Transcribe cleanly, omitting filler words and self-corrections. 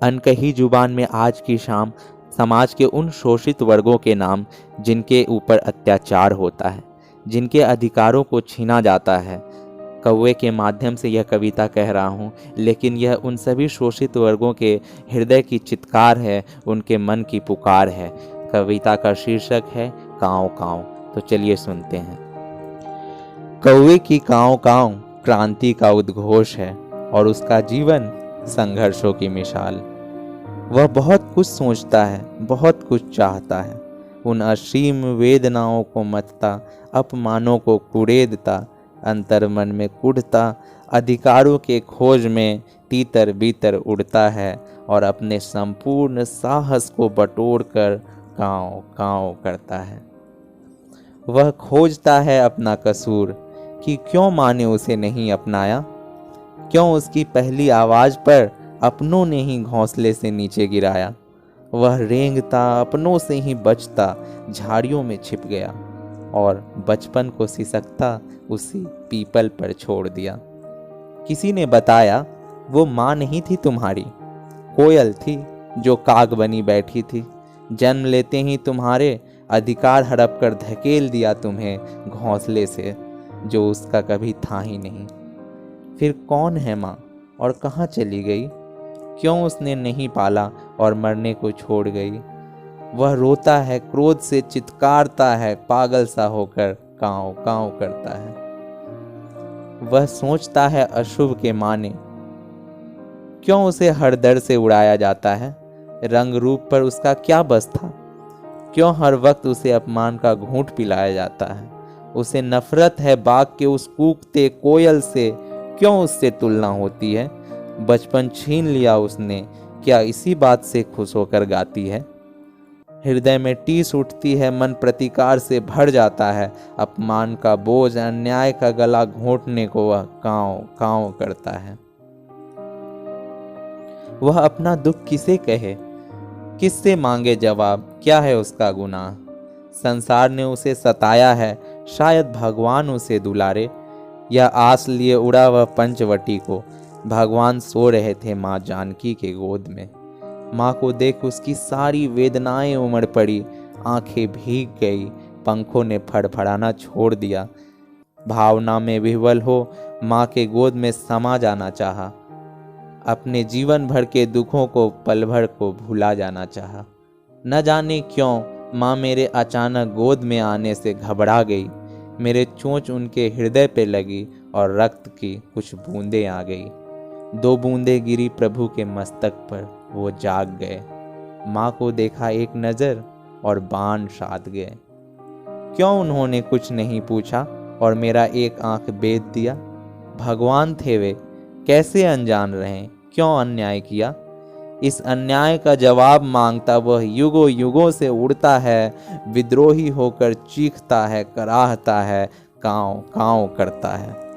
अनकही जुबान में आज की शाम समाज के उन शोषित वर्गों के नाम जिनके ऊपर अत्याचार होता है, जिनके अधिकारों को छीना जाता है। कौवे के माध्यम से यह कविता कह रहा हूँ, लेकिन यह उन सभी शोषित वर्गों के हृदय की चित्कार है, उनके मन की पुकार है। कविता का शीर्षक है काँव काँव। तो चलिए सुनते हैं। कौवे की काँव काँव क्रांति का उद्घोष है और उसका जीवन संघर्षों की मिसाल। वह बहुत कुछ सोचता है, बहुत कुछ चाहता है, उन असीम वेदनाओं को मथता, अपमानों को कुरेदता, अंतर्मन में कुढ़ता, अधिकारों के खोज में तीतर बीतर उड़ता है और अपने संपूर्ण साहस को बटोर कर काँव काँव करता है। वह खोजता है अपना कसूर कि क्यों माँ ने उसे नहीं अपनाया, क्यों उसकी पहली आवाज पर अपनों ने ही घोंसले से नीचे गिराया। वह रेंगता, अपनों से ही बचता, झाड़ियों में छिप गया और बचपन को सिसकता उसी पीपल पर छोड़ दिया। किसी ने बताया वो माँ नहीं थी तुम्हारी, कोयल थी जो काग बनी बैठी थी। जन्म लेते ही तुम्हारे अधिकार हड़प कर धकेल दिया तुम्हें घोंसले से, जो उसका कभी था ही नहीं। फिर कौन है माँ और कहाँ चली गई, क्यों उसने नहीं पाला और मरने को छोड़ गई। वह रोता है, क्रोध से चित्कारता है, पागल सा होकर काँव काँव करता है। वह सोचता है अशुभ के माने, क्यों उसे हर दर से उड़ाया जाता है। रंग रूप पर उसका क्या बस था, क्यों हर वक्त उसे अपमान का घूंट पिलाया जाता है। उसे नफरत है बाग के उस कूकते कोयल से, क्यों उससे तुलना होती है। बचपन छीन लिया उसने, क्या इसी बात से खुश होकर गाती है। हृदय में टीस उठती है, मन प्रतिकार से भर जाता है। अपमान का बोझ, अन्याय का गला घोंटने को वह काँव काँव करता है। वह अपना दुख किसे कहे, किससे मांगे जवाब, क्या है उसका गुनाह। संसार ने उसे सताया है, शायद भगवान उसे दुलारे। यह आस लिए उड़ा वह पंचवटी को, भगवान सो रहे थे माँ जानकी के गोद में। माँ को देख उसकी सारी वेदनाएं उमड़ पड़ी, आंखें भीग गई, पंखों ने फड़फड़ाना छोड़ दिया। भावना में विह्वल हो माँ के गोद में समा जाना चाहा, अपने जीवन भर के दुखों को पल भर को भुला जाना चाहा। न जाने क्यों माँ मेरे अचानक गोद में आने से घबरा गई। मेरे चोंच उनके हृदय पे लगी और रक्त की कुछ बूंदें आ गई। 2 बूंदें गिरी प्रभु के मस्तक पर, वो जाग गए। माँ को देखा एक नज़र और बाण साध गए। क्यों उन्होंने कुछ नहीं पूछा और मेरा एक आंख बेध दिया। भगवान थे वे, कैसे अनजान रहें, क्यों अन्याय किया। इस अन्याय का जवाब मांगता वह युगों युगों से उड़ता है, विद्रोही होकर चीखता है, कराहता है, काँव काँव करता है।